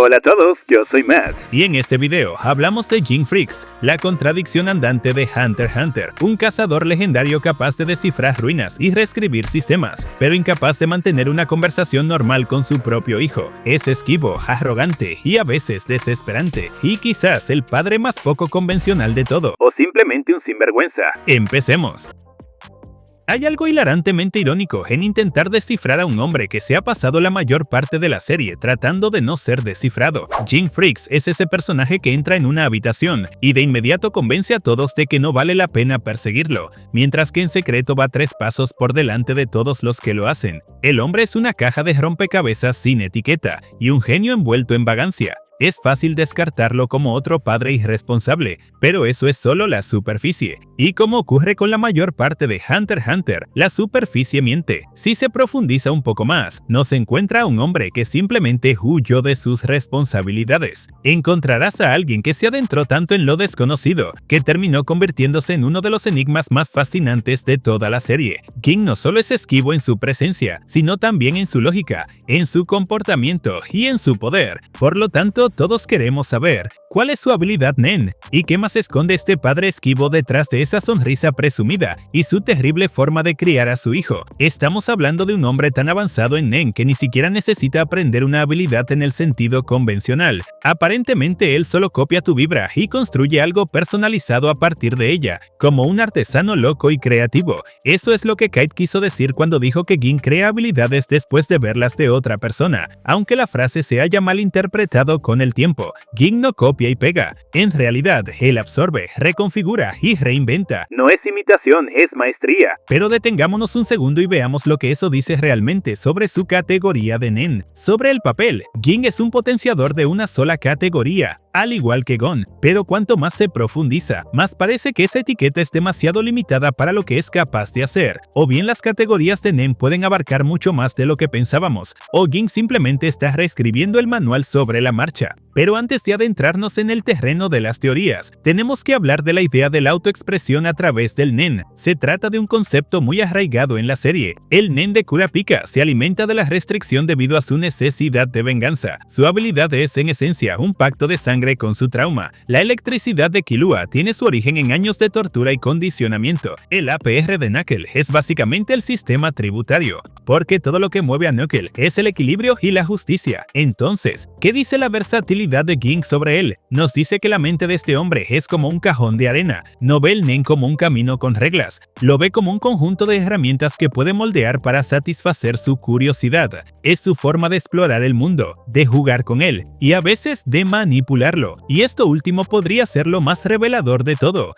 Hola a todos, yo soy Matt. Y en este video hablamos de Ging Freaks, la contradicción andante de Hunter x Hunter, un cazador legendario capaz de descifrar ruinas y reescribir sistemas, pero incapaz de mantener una conversación normal con su propio hijo. Es esquivo, arrogante y a veces desesperante, y quizás el padre más poco convencional de todo. O simplemente un sinvergüenza. Empecemos. Hay algo hilarantemente irónico en intentar descifrar a un hombre que se ha pasado la mayor parte de la serie tratando de no ser descifrado. Ging Freaks es ese personaje que entra en una habitación y de inmediato convence a todos de que no vale la pena perseguirlo, mientras que en secreto va 3 pasos por delante de todos los que lo hacen. El hombre es una caja de rompecabezas sin etiqueta y un genio envuelto en vagancia. Es fácil descartarlo como otro padre irresponsable, pero eso es solo la superficie. Y como ocurre con la mayor parte de Hunter x Hunter, la superficie miente. Si se profundiza un poco más, no se encuentra a un hombre que simplemente huyó de sus responsabilidades. Encontrarás a alguien que se adentró tanto en lo desconocido, que terminó convirtiéndose en uno de los enigmas más fascinantes de toda la serie. Ging no solo es esquivo en su presencia, sino también en su lógica, en su comportamiento y en su poder. Por lo tanto, todos queremos saber cuál es su habilidad Nen y qué más esconde este padre esquivo detrás de esa sonrisa presumida y su terrible forma de criar a su hijo. Estamos hablando de un hombre tan avanzado en Nen que ni siquiera necesita aprender una habilidad en el sentido convencional. Aparentemente él solo copia tu vibra y construye algo personalizado a partir de ella, como un artesano loco y creativo. Eso es lo que Kite quiso decir cuando dijo que Ging crea habilidades después de verlas de otra persona, aunque la frase se haya malinterpretado con el tiempo. Ging no copia y pega. En realidad, él absorbe, reconfigura y reinventa. No es imitación, es maestría. Pero detengámonos un segundo y veamos lo que eso dice realmente sobre su categoría de Nen. Sobre el papel, Ging es un potenciador de una sola categoría, al igual que Gon, pero cuanto más se profundiza, más parece que esa etiqueta es demasiado limitada para lo que es capaz de hacer. O bien las categorías de Nen pueden abarcar mucho más de lo que pensábamos, o Ging simplemente está reescribiendo el manual sobre la marcha. Pero antes de adentrarnos en el terreno de las teorías, tenemos que hablar de la idea de la autoexpresión a través del Nen. Se trata de un concepto muy arraigado en la serie. El Nen de Kurapika se alimenta de la restricción debido a su necesidad de venganza. Su habilidad es, en esencia, un pacto de sangre con su trauma. La electricidad de Killua tiene su origen en años de tortura y condicionamiento. El APR de Knuckle es básicamente el sistema tributario, porque todo lo que mueve a Knuckle es el equilibrio y la justicia. Entonces, ¿qué dice la versatilidad de Ging sobre él? Nos dice que la mente de este hombre es como un cajón de arena. No ve el Nen como un camino con reglas, lo ve como un conjunto de herramientas que puede moldear para satisfacer su curiosidad. Es su forma de explorar el mundo, de jugar con él y a veces de manipularlo. Y esto último podría ser lo más revelador de todo.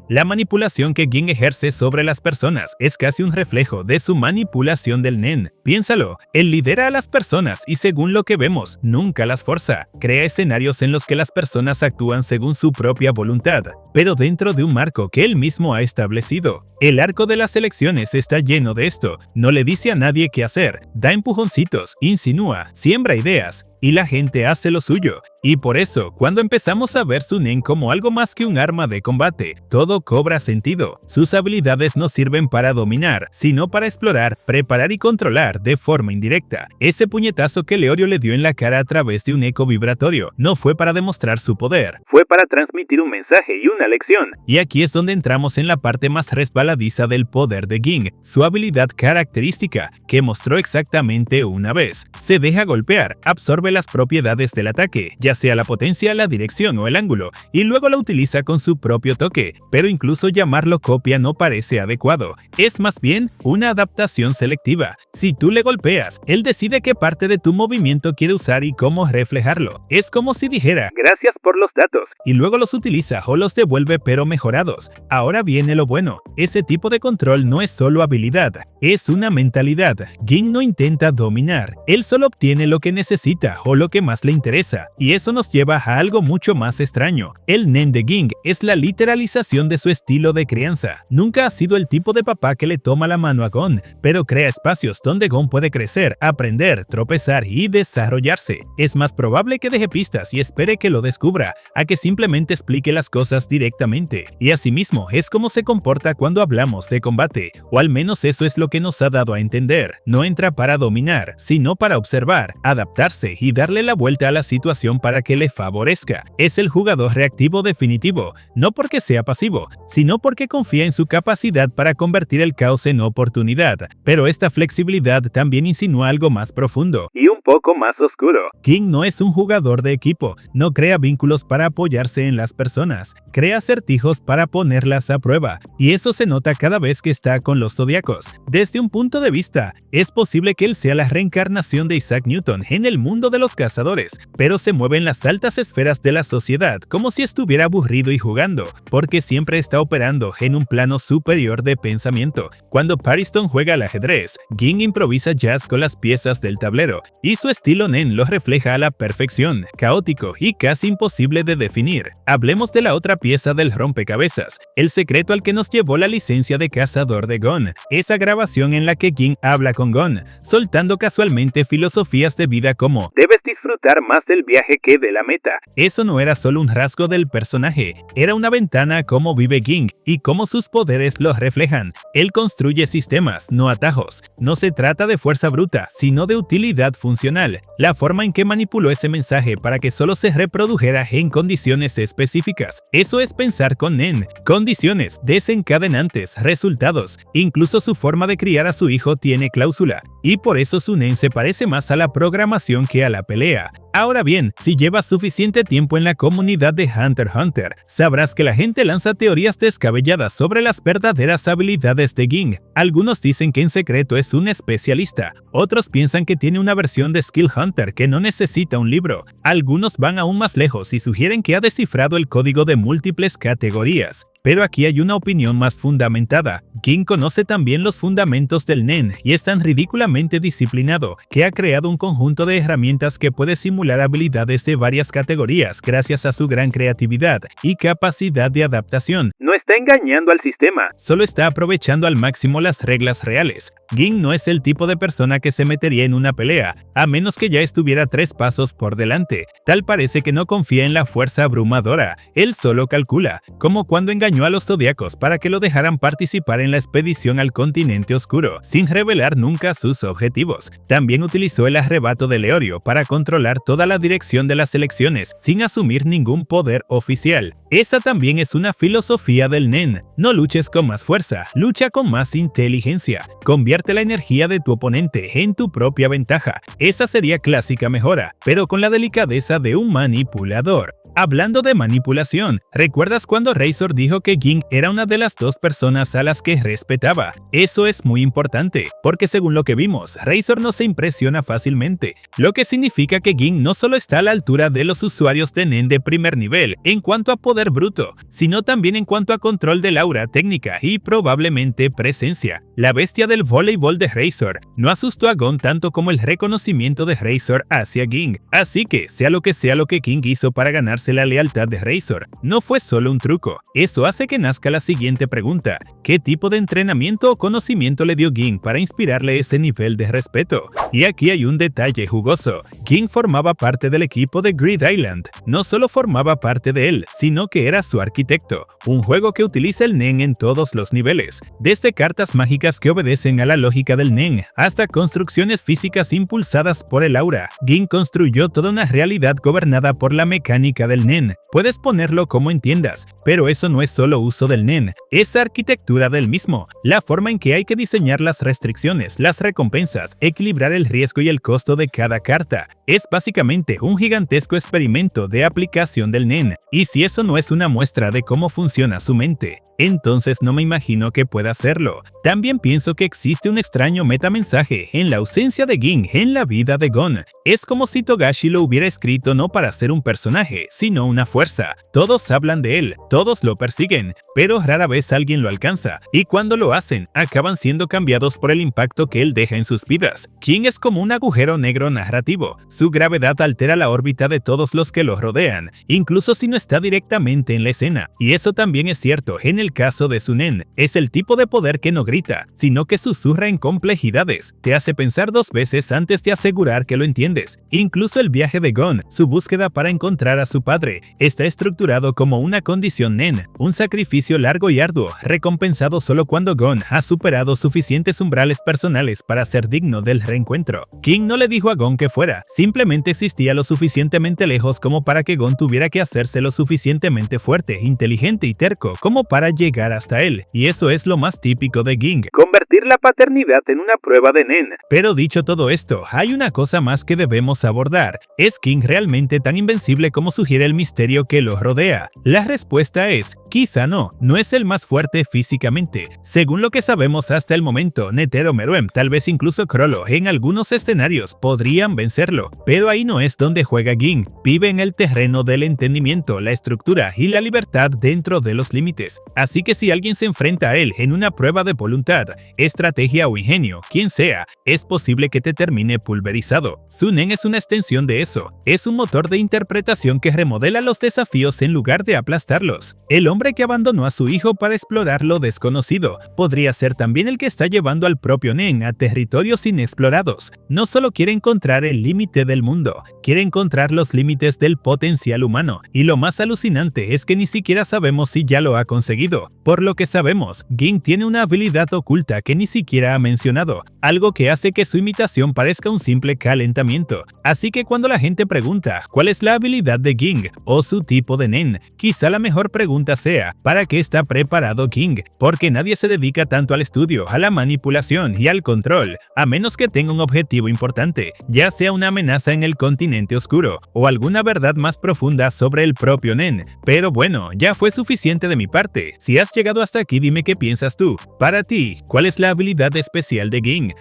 La manipulación que Ging ejerce sobre las personas es casi un reflejo de su manipulación del Nen. Piénsalo, él lidera a las personas y según lo que vemos, nunca las forza. Crea escenarios en los que las personas actúan según su propia voluntad, pero dentro de un marco que él mismo ha establecido. El arco de las elecciones está lleno de esto. No le dice a nadie qué hacer, da empujoncitos, insinúa, siembra ideas, y la gente hace lo suyo. Y por eso, cuando empezamos a ver su Nen como algo más que un arma de combate, todo cobra sentido. Sus habilidades no sirven para dominar, sino para explorar, preparar y controlar de forma indirecta. Ese puñetazo que Leorio le dio en la cara a través de un eco vibratorio no fue para demostrar su poder. Fue para transmitir un mensaje y una lección. Y aquí es donde entramos en la parte más resbaladiza del poder de Ging, su habilidad característica, que mostró exactamente una vez. Se deja golpear, absorbe las propiedades del ataque, ya sea la potencia, la dirección o el ángulo, y luego la utiliza con su propio toque, pero incluso llamarlo copia no parece adecuado. Es más bien una adaptación selectiva. Si tú le golpeas, él decide qué parte de tu movimiento quiere usar y cómo reflejarlo. Es como si dijera, gracias por los datos, y luego los utiliza o los devuelve pero mejorados. Ahora viene lo bueno, ese tipo de control no es solo habilidad, es una mentalidad. Ging no intenta dominar, él solo obtiene lo que necesita o lo que más le interesa, y eso nos lleva a algo mucho más extraño. El Nen de Ging es la literalización de su estilo de crianza. Nunca ha sido el tipo de papá que le toma la mano a Gon, pero crea espacios donde Gon puede crecer, aprender, tropezar y desarrollarse. Es más probable que deje pistas y espere que lo descubra, a que simplemente explique las cosas directamente. Y asimismo, es como se comporta cuando hablamos de combate, o al menos eso es lo que nos ha dado a entender. No entra para dominar, sino para observar, adaptarse y y darle la vuelta a la situación para que le favorezca. Es el jugador reactivo definitivo, no porque sea pasivo, sino porque confía en su capacidad para convertir el caos en oportunidad. Pero esta flexibilidad también insinúa algo más profundo. Y un poco más oscuro. King no es un jugador de equipo, no crea vínculos para apoyarse en las personas, crea acertijos para ponerlas a prueba, y eso se nota cada vez que está con los zodiacos. Desde un punto de vista, es posible que él sea la reencarnación de Isaac Newton en el mundo de los cazadores, pero se mueve en las altas esferas de la sociedad como si estuviera aburrido y jugando, porque siempre está operando en un plano superior de pensamiento. Cuando Pariston juega al ajedrez, Ging improvisa jazz con las piezas del tablero, y su estilo nen lo refleja a la perfección, caótico y casi imposible de definir. Hablemos de la otra pieza del rompecabezas, el secreto al que nos llevó la licencia de cazador de Gon, esa grabación en la que Ging habla con Gon, soltando casualmente filosofías de vida como debes disfrutar más del viaje que de la meta. Eso no era solo un rasgo del personaje, era una ventana a cómo vive Ging y cómo sus poderes los reflejan. Él construye sistemas, no atajos. No se trata de fuerza bruta, sino de utilidad funcional. La forma en que manipuló ese mensaje para que solo se reprodujera en condiciones específicas. Eso es pensar con Nen. Condiciones, desencadenantes, resultados. Incluso su forma de criar a su hijo tiene cláusula. Y por eso su Nen se parece más a la programación que a la pelea. Ahora bien, si llevas suficiente tiempo en la comunidad de Hunter x Hunter, sabrás que la gente lanza teorías descabelladas sobre las verdaderas habilidades de Ging. Algunos dicen que en secreto es un especialista, otros piensan que tiene una versión de Skill Hunter que no necesita un libro. Algunos van aún más lejos y sugieren que ha descifrado el código de múltiples categorías. Pero aquí hay una opinión más fundamentada. Ging conoce también los fundamentos del Nen y es tan ridículamente disciplinado que ha creado un conjunto de herramientas que puede simular habilidades de varias categorías gracias a su gran creatividad y capacidad de adaptación. No está engañando al sistema. Solo está aprovechando al máximo las reglas reales. Ging no es el tipo de persona que se metería en una pelea, a menos que ya estuviera 3 pasos por delante. Tal parece que no confía en la fuerza abrumadora, él solo calcula, como cuando engañó a los zodiacos para que lo dejaran participar en la expedición al continente oscuro, sin revelar nunca sus objetivos. También utilizó el arrebato de Leorio para controlar toda la dirección de las elecciones, sin asumir ningún poder oficial. Esa también es una filosofía del Nen. No luches con más fuerza, lucha con más inteligencia. Convierte la energía de tu oponente en tu propia ventaja. Esa sería clásica mejora, pero con la delicadeza de un manipulador. Hablando de manipulación, ¿recuerdas cuando Razor dijo que Ging era una de las 2 personas a las que respetaba? Eso es muy importante, porque según lo que vimos, Razor no se impresiona fácilmente, lo que significa que Ging no solo está a la altura de los usuarios de Nen de primer nivel en cuanto a poder bruto, sino también en cuanto a control del aura, técnica y probablemente presencia. La bestia del voleibol de Razor no asustó a Gon tanto como el reconocimiento de Razor hacia Ging, así que sea lo que King hizo para ganarse la lealtad de Razor, no fue solo un truco. Eso hace que nazca la siguiente pregunta: ¿qué tipo de entrenamiento o conocimiento le dio Ging para inspirarle ese nivel de respeto? Y aquí hay un detalle jugoso. Ging formaba parte del equipo de Grid Island. No solo formaba parte de él, sino que era su arquitecto, un juego que utiliza el Nen en todos los niveles, desde cartas mágicas que obedecen a la lógica del Nen, hasta construcciones físicas impulsadas por el aura. Ging construyó toda una realidad gobernada por la mecánica del Nen. Puedes ponerlo como entiendas, pero eso no es solo uso del Nen, es arquitectura del mismo, la forma en que hay que diseñar las restricciones, las recompensas, equilibrar el riesgo y el costo de cada carta. Es básicamente un gigantesco experimento de aplicación del Nen, y si eso no es una muestra de cómo funciona su mente, entonces no me imagino que pueda hacerlo. También pienso que existe un extraño metamensaje en la ausencia de Ging en la vida de Gon. Es como si Togashi lo hubiera escrito no para ser un personaje, sino una fuerza. Todos hablan de él, todos lo persiguen, pero rara vez alguien lo alcanza, y cuando lo hacen, acaban siendo cambiados por el impacto que él deja en sus vidas. Ging es como un agujero negro narrativo. Su gravedad altera la órbita de todos los que lo rodean, incluso si no está directamente en la escena. Y eso también es cierto en el el caso de su Nen, es el tipo de poder que no grita, sino que susurra en complejidades, te hace pensar 2 veces antes de asegurar que lo entiendes. Incluso el viaje de Gon, su búsqueda para encontrar a su padre, está estructurado como una condición Nen, un sacrificio largo y arduo, recompensado solo cuando Gon ha superado suficientes umbrales personales para ser digno del reencuentro. King no le dijo a Gon que fuera, simplemente existía lo suficientemente lejos como para que Gon tuviera que hacerse lo suficientemente fuerte, inteligente y terco como para llegar hasta él, y eso es lo más típico de Ging. Convertir la paternidad en una prueba de Nen. Pero dicho todo esto, hay una cosa más que debemos abordar. ¿Es King realmente tan invencible como sugiere el misterio que lo rodea? La respuesta es, quizá no, no es el más fuerte físicamente. Según lo que sabemos hasta el momento, Netero Meruem, tal vez incluso Crollo, en algunos escenarios podrían vencerlo, pero ahí no es donde juega Ging. Vive en el terreno del entendimiento, la estructura y la libertad dentro de los límites. Así que si alguien se enfrenta a él en una prueba de voluntad, estrategia o ingenio, quien sea, es posible que te termine pulverizado. Su Nen es una extensión de eso. Es un motor de interpretación que remodela los desafíos en lugar de aplastarlos. El hombre que abandonó a su hijo para explorar lo desconocido podría ser también el que está llevando al propio Nen a territorios inexplorados. No solo quiere encontrar el límite del mundo, quiere encontrar los límites del potencial humano, y lo más alucinante es que ni siquiera sabemos si ya lo ha conseguido. Por lo que sabemos, Ging tiene una habilidad oculta que ni siquiera ha mencionado, algo que hace que su imitación parezca un simple calentamiento. Así que cuando la gente pregunta cuál es la habilidad de Ging o su tipo de Nen, quizá la mejor pregunta sea ¿para qué está preparado Ging? Porque nadie se dedica tanto al estudio, a la manipulación y al control, a menos que tenga un objetivo importante, ya sea una amenaza en el continente oscuro o alguna verdad más profunda sobre el propio Nen. Pero bueno, ya fue suficiente de mi parte. Si has llegado hasta aquí, dime qué piensas tú. Para ti, ¿cuál es la habilidad especial de Ging?